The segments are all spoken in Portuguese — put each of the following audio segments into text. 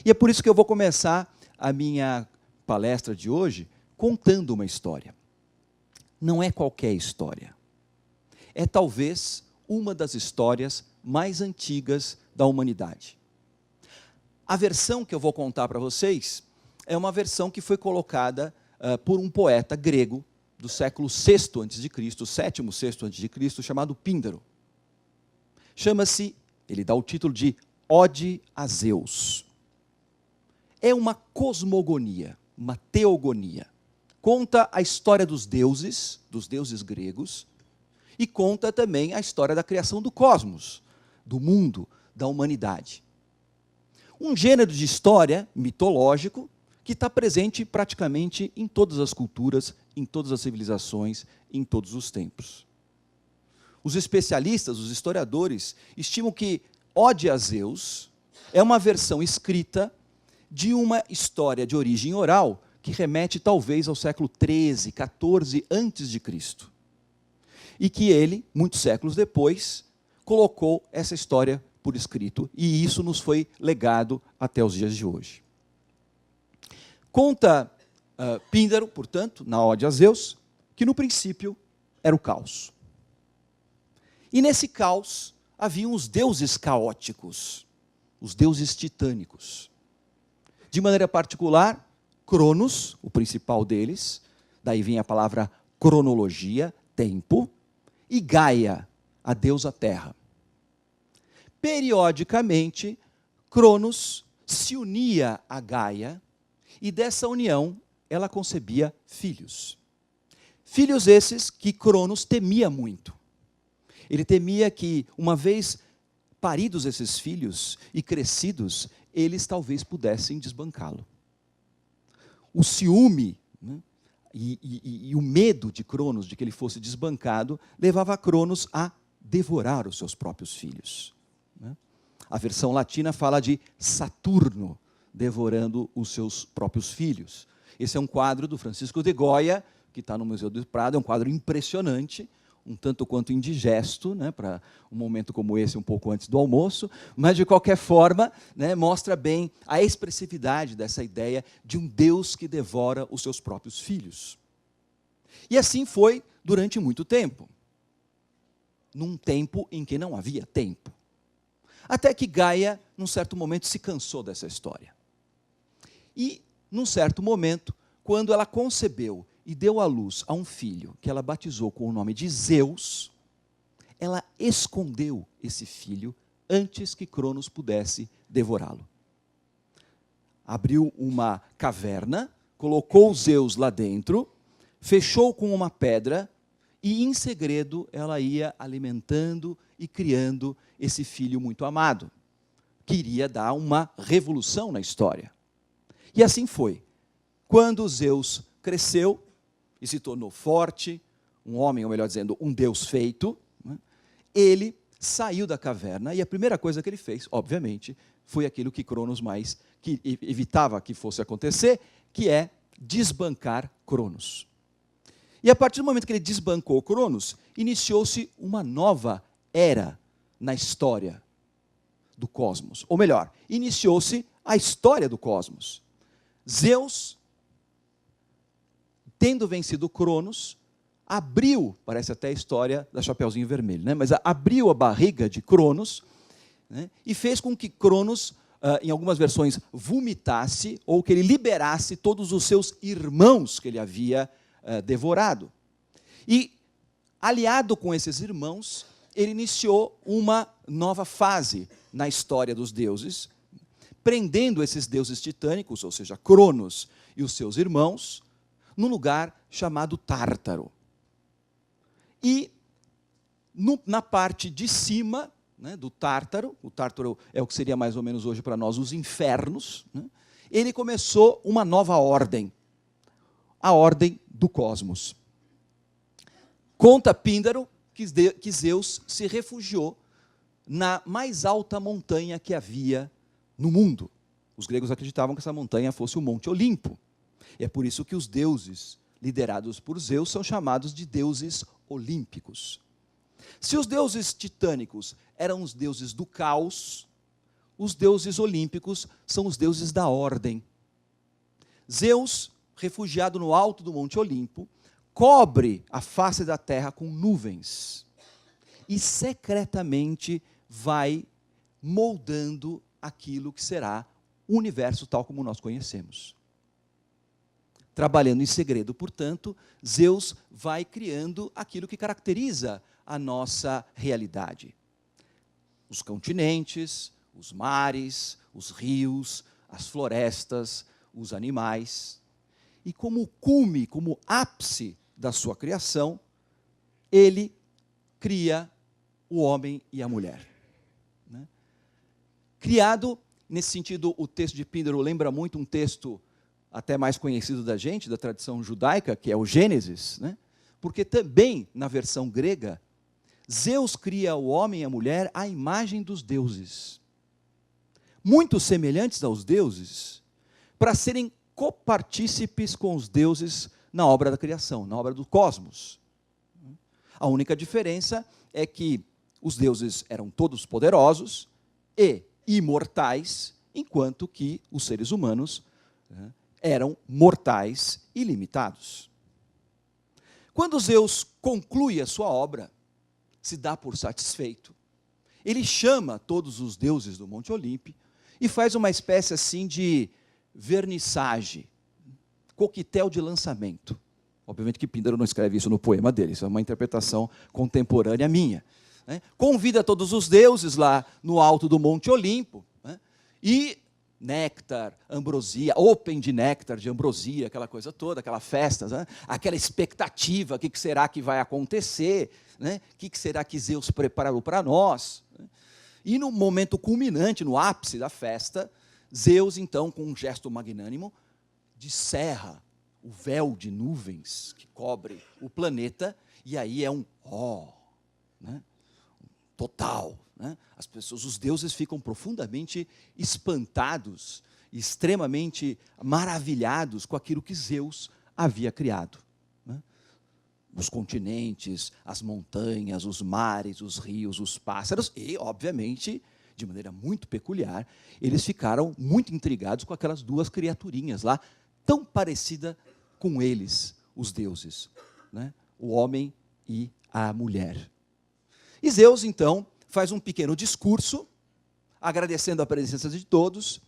E é por isso que eu vou começar a minha palestra de hoje contando uma história. Não é qualquer história. É talvez uma das histórias mais antigas da humanidade. A versão que eu vou contar para vocês é uma versão que foi colocada por um poeta grego do século VI a.C., sétimo, sexto a.C., chamado Píndaro. Chama-se, ele dá o título de Ode a Zeus. É uma cosmogonia, uma teogonia. Conta a história dos deuses gregos, e conta também a história da criação do cosmos, do mundo, da humanidade. Um gênero de história mitológico que está presente praticamente em todas as culturas, em todas as civilizações, em todos os tempos. Os especialistas, os historiadores, estimam que Ode a Zeus é uma versão escrita de uma história de origem oral que remete talvez ao século XIII, XIV a.C. E que ele, muitos séculos depois, colocou essa história por escrito, e isso nos foi legado até os dias de hoje. Conta Píndaro, portanto, na Ode a Zeus, que no princípio era o caos. E nesse caos haviam os deuses caóticos, os deuses titânicos. De maneira particular, Cronos, o principal deles, daí vem a palavra cronologia, tempo, e Gaia, a deusa terra. Periodicamente, Cronos se unia a Gaia, e dessa união ela concebia filhos. Filhos esses que Cronos temia muito. Ele temia que, uma vez paridos esses filhos e crescidos, eles talvez pudessem desbancá-lo. O ciúme, né, e o medo de Cronos de que ele fosse desbancado levava Cronos a devorar os seus próprios filhos. Né? A versão latina fala de Saturno devorando os seus próprios filhos. Esse é um quadro do Francisco de Goya, que está no Museu do Prado, é um quadro impressionante, um tanto quanto indigesto, né, para um momento como esse, um pouco antes do almoço, mas, de qualquer forma, né, mostra bem a expressividade dessa ideia de um Deus que devora os seus próprios filhos. E assim foi durante muito tempo, num tempo em que não havia tempo. Até que Gaia, num certo momento, se cansou dessa história. E, num certo momento, quando ela concebeu e deu à luz a um filho que ela batizou com o nome de Zeus, ela escondeu esse filho antes que Cronos pudesse devorá-lo. Abriu uma caverna, colocou Zeus lá dentro, fechou com uma pedra e, em segredo, ela ia alimentando e criando esse filho muito amado, que iria dar uma revolução na história. E assim foi. Quando Zeus cresceu e se tornou forte, um homem, ou melhor dizendo, um Deus feito, né, ele saiu da caverna e a primeira coisa que ele fez, obviamente, foi aquilo que Cronos que evitava que fosse acontecer, que é desbancar Cronos. E a partir do momento que ele desbancou Cronos, iniciou-se uma nova era na história do cosmos. Ou melhor, iniciou-se a história do cosmos. Zeus, tendo vencido Cronos, abriu, parece até a história da Chapeuzinho Vermelho, né? Mas abriu a barriga de Cronos, né? E fez com que Cronos, em algumas versões, vomitasse, ou que ele liberasse todos os seus irmãos que ele havia devorado. E, aliado com esses irmãos, ele iniciou uma nova fase na história dos deuses, prendendo esses deuses titânicos, ou seja, Cronos e os seus irmãos, num lugar chamado Tártaro. E na parte de cima, né, do Tártaro, o Tártaro é o que seria mais ou menos hoje para nós os infernos, né, ele começou uma nova ordem, a ordem do cosmos. Conta Píndaro que Zeus se refugiou na mais alta montanha que havia no mundo. Os gregos acreditavam que essa montanha fosse o Monte Olimpo. E é por isso que os deuses liderados por Zeus são chamados de deuses olímpicos. Se os deuses titânicos eram os deuses do caos os deuses olímpicos são os deuses da ordem. Zeus, refugiado no alto do Monte Olimpo, cobre a face da terra com nuvens e secretamente vai moldando aquilo que será o universo tal como nós conhecemos. Trabalhando em segredo, portanto, Zeus vai criando aquilo que caracteriza a nossa realidade. Os continentes, os mares, os rios, as florestas, os animais. E como cume, como ápice da sua criação, ele cria o homem e a mulher. Né? Criado, nesse sentido, o texto de Píndaro lembra muito um texto até mais conhecido da gente, da tradição judaica, que é o Gênesis, né? Porque também, na versão grega, Zeus cria o homem e a mulher à imagem dos deuses, muito semelhantes aos deuses, para serem copartícipes com os deuses na obra da criação, na obra do cosmos. A única diferença é que os deuses eram todos poderosos e imortais, enquanto que os seres humanos eram mortais e limitados. Quando Zeus conclui a sua obra, se dá por satisfeito, ele chama todos os deuses do Monte Olimpo e faz uma espécie assim de vernissage, coquetel de lançamento. Obviamente que Píndaro não escreve isso no poema dele, isso é uma interpretação contemporânea minha. Né? Convida todos os deuses lá no alto do Monte Olimpo, né? E néctar, ambrosia, open de néctar, de ambrosia, aquela coisa toda, aquela festa, né? Aquela expectativa, o que será que vai acontecer, né? O que será que Zeus preparou para nós? E no momento culminante, no ápice da festa, Zeus, então, com um gesto magnânimo, descerra o véu de nuvens que cobre o planeta, e aí é um né? Total. Né? As pessoas, os deuses ficam profundamente espantados, extremamente maravilhados com aquilo que Zeus havia criado. Né? Os continentes, as montanhas, os mares, os rios, os pássaros e, obviamente, de maneira muito peculiar, eles ficaram muito intrigados com aquelas duas criaturinhas lá, tão parecida com eles, os deuses, né? O homem e a mulher. E Zeus, então, faz um pequeno discurso, agradecendo a presença de todos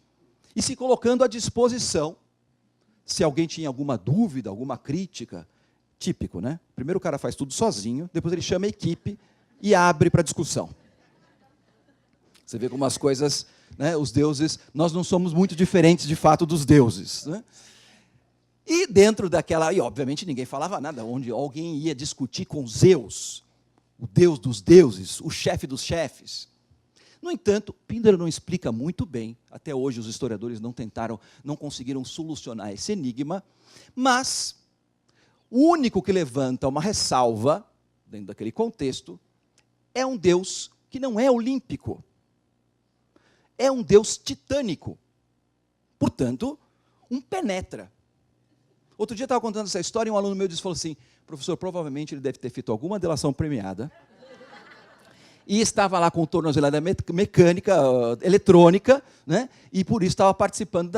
e se colocando à disposição, se alguém tinha alguma dúvida, alguma crítica. Típico, né? Primeiro o cara faz tudo sozinho, depois ele chama a equipe e abre para discussão. Você vê como as coisas, né, os deuses, nós não somos muito diferentes de fato dos deuses. Né? E dentro daquela, e obviamente ninguém falava nada, onde alguém ia discutir com Zeus, o deus dos deuses, o chefe dos chefes. No entanto, Píndaro não explica muito bem, até hoje os historiadores não conseguiram solucionar esse enigma, mas o único que levanta uma ressalva, dentro daquele contexto, é um deus que não é olímpico. É um deus titânico. Portanto, um penetra. Outro dia eu estava contando essa história e um aluno meu falou assim, professor, provavelmente ele deve ter feito alguma delação premiada e estava lá com tornozeleira mecânica, eletrônica, né? E por isso estava participando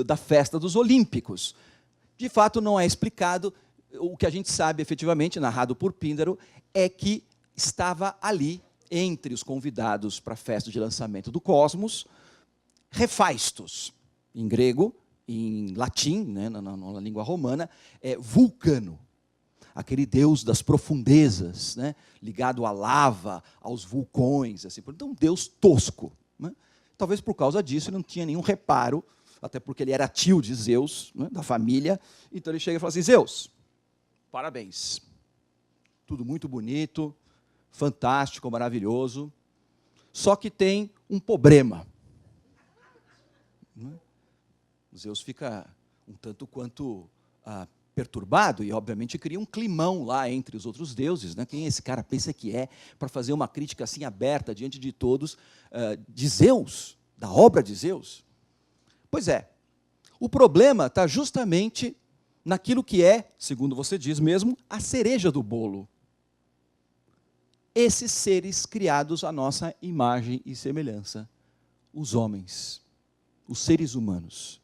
da festa dos Olímpicos. De fato, não é explicado. O que a gente sabe, efetivamente, narrado por Píndaro, é que estava ali, entre os convidados para a festa de lançamento do Cosmos, Refaistos, em grego, em latim, né, na língua romana, é Vulcano, aquele deus das profundezas, né, ligado à lava, aos vulcões, assim, então um deus tosco. Né? Talvez por causa disso ele não tinha nenhum reparo, até porque ele era tio de Zeus, né, da família, então ele chega e fala assim, Zeus, parabéns, tudo muito bonito, fantástico, maravilhoso, só que tem um problema. Zeus fica um tanto quanto perturbado e, obviamente, cria um climão lá entre os outros deuses. Né? Quem esse cara pensa que é para fazer uma crítica assim aberta diante de todos de Zeus, da obra de Zeus? Pois é, o problema está justamente naquilo que é, segundo você diz mesmo, a cereja do bolo. Esses seres criados à nossa imagem e semelhança, os homens, os seres humanos,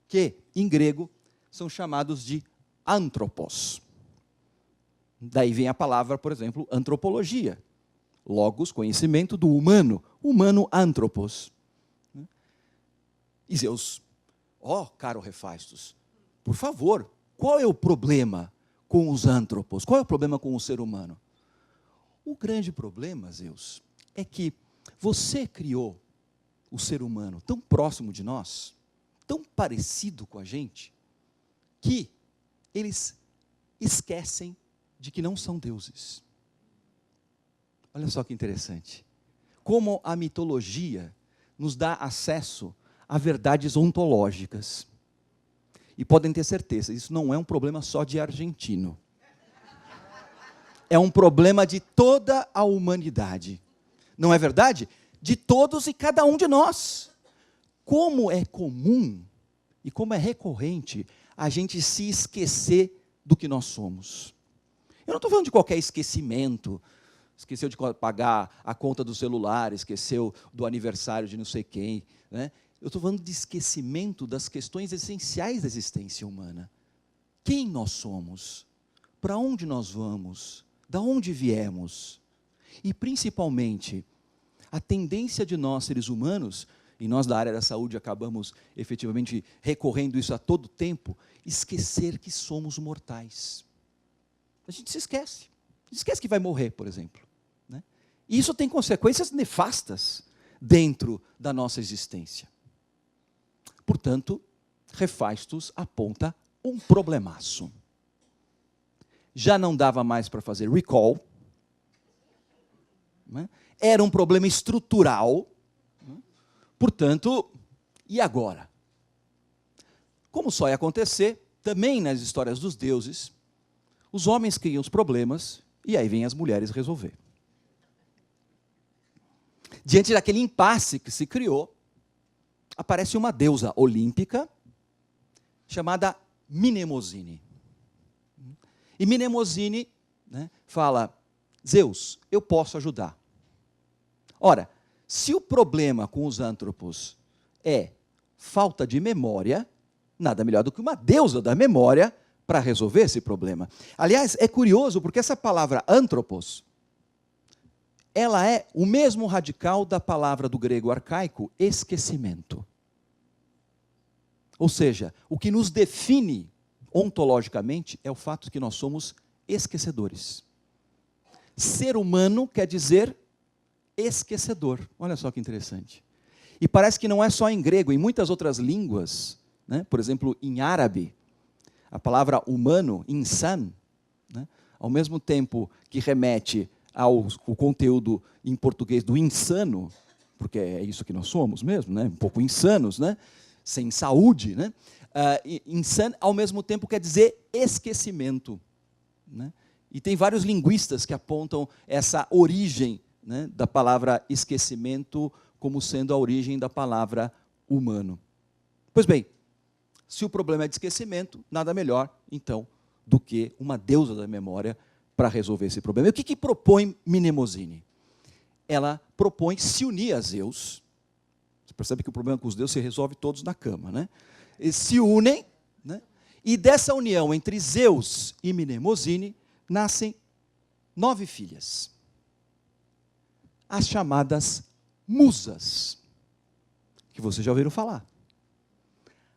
que em grego são chamados de anthropos. Daí vem a palavra, por exemplo, antropologia. Logos, conhecimento do humano, humano anthropos. E Zeus, caro Refaestos, por favor, qual é o problema com os anthropos? Qual é o problema com o ser humano? O grande problema, Zeus, é que você criou o ser humano tão próximo de nós, tão parecido com a gente, que eles esquecem de que não são deuses. Olha só que interessante. Como a mitologia nos dá acesso a verdades ontológicas. E podem ter certeza, isso não é um problema só de argentino. É um problema de toda a humanidade. Não é verdade? De todos e cada um de nós. Como é comum e como é recorrente a gente se esquecer do que nós somos. Eu não estou falando de qualquer esquecimento. Esqueceu de pagar a conta do celular, esqueceu do aniversário de não sei quem, né? Eu estou falando de esquecimento das questões essenciais da existência humana. Quem nós somos? Para onde nós vamos? Da onde viemos? E, principalmente, a tendência de nós, seres humanos, e nós da área da saúde acabamos efetivamente recorrendo isso a todo tempo, esquecer que somos mortais. A gente se esquece. Esquece que vai morrer, por exemplo. Né? E isso tem consequências nefastas dentro da nossa existência. Portanto, Refaestos aponta um problemaço. Já não dava mais para fazer recall. Né? Era um problema estrutural. Né? Portanto, e agora? Como só ia acontecer, também nas histórias dos deuses, os homens criam os problemas e aí vêm as mulheres resolver. Diante daquele impasse que se criou, aparece uma deusa olímpica chamada Mnemosine. E Mnemosine, né, fala, Zeus, eu posso ajudar. Ora, se o problema com os antropos é falta de memória, nada melhor do que uma deusa da memória para resolver esse problema. Aliás, é curioso porque essa palavra antropos, ela é o mesmo radical da palavra do grego arcaico, esquecimento. Ou seja, o que nos define ontologicamente é o fato de que nós somos esquecedores. Ser humano quer dizer esquecedor. Olha só que interessante. E parece que não é só em grego, em muitas outras línguas, né? Por exemplo, em árabe, a palavra humano, insan, né? Ao mesmo tempo que remete ao conteúdo em português do insano, porque é isso que nós somos mesmo, né? Um pouco insanos, né? Sem saúde, né? Insano, ao mesmo tempo, quer dizer esquecimento. Né? E tem vários linguistas que apontam essa origem, né, da palavra esquecimento como sendo a origem da palavra humano. Pois bem, se o problema é de esquecimento, nada melhor, então, do que uma deusa da memória para resolver esse problema. E o que propõe Mnemosine? Ela propõe se unir a Zeus. Você percebe que o problema com os deuses se resolve todos na cama, né? Eles se unem, né? E dessa união entre Zeus e Mnemosine nascem 9 filhas. As chamadas musas, que vocês já ouviram falar.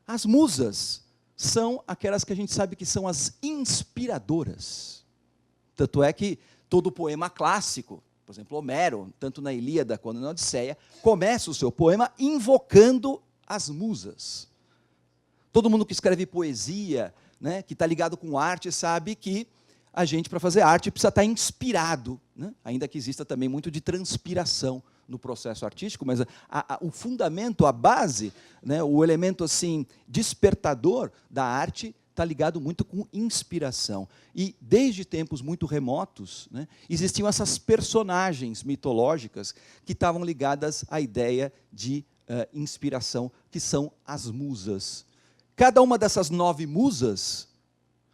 As musas são aquelas que a gente sabe que são as inspiradoras. Tanto é que todo poema clássico, por exemplo, Homero, tanto na Ilíada quanto na Odisseia, começa o seu poema invocando as musas. Todo mundo que escreve poesia, né, que está ligado com arte, sabe que a gente, para fazer arte, precisa estar inspirado, né? Ainda que exista também muito de transpiração no processo artístico, mas o fundamento, a base, né, o elemento assim despertador da arte está ligado muito com inspiração. E desde tempos muito remotos, né, existiam essas personagens mitológicas que estavam ligadas à ideia de inspiração, que são as musas. Cada uma dessas 9 musas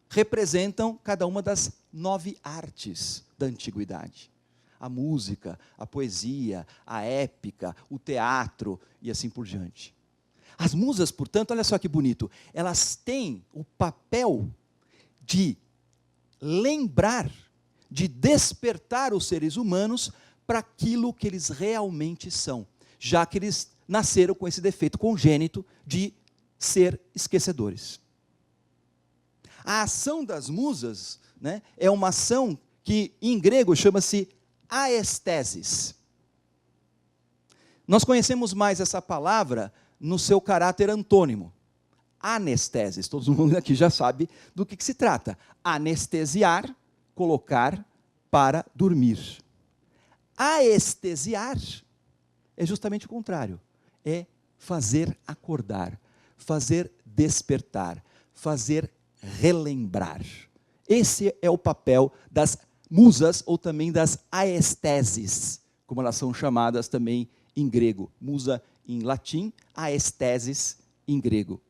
representam cada uma das 9 artes da antiguidade. a música, a poesia, a épica, o teatro e assim por diante. As musas, portanto, olha só que bonito, elas têm o papel de lembrar, de despertar os seres humanos para aquilo que eles realmente são, já que eles nasceram com esse defeito congênito de ser esquecedores. A ação das musas, né, é uma ação que em grego chama-se aestesis. Nós conhecemos mais essa palavra no seu caráter antônimo, anestesis. Todo mundo aqui já sabe do que se trata. Anestesiar, colocar para dormir. Aestesiar é justamente o contrário. É fazer acordar, fazer despertar, fazer relembrar. Esse é o papel das musas, ou também das aesteses, como elas são chamadas também em grego. Musa em latim, aesteses em grego.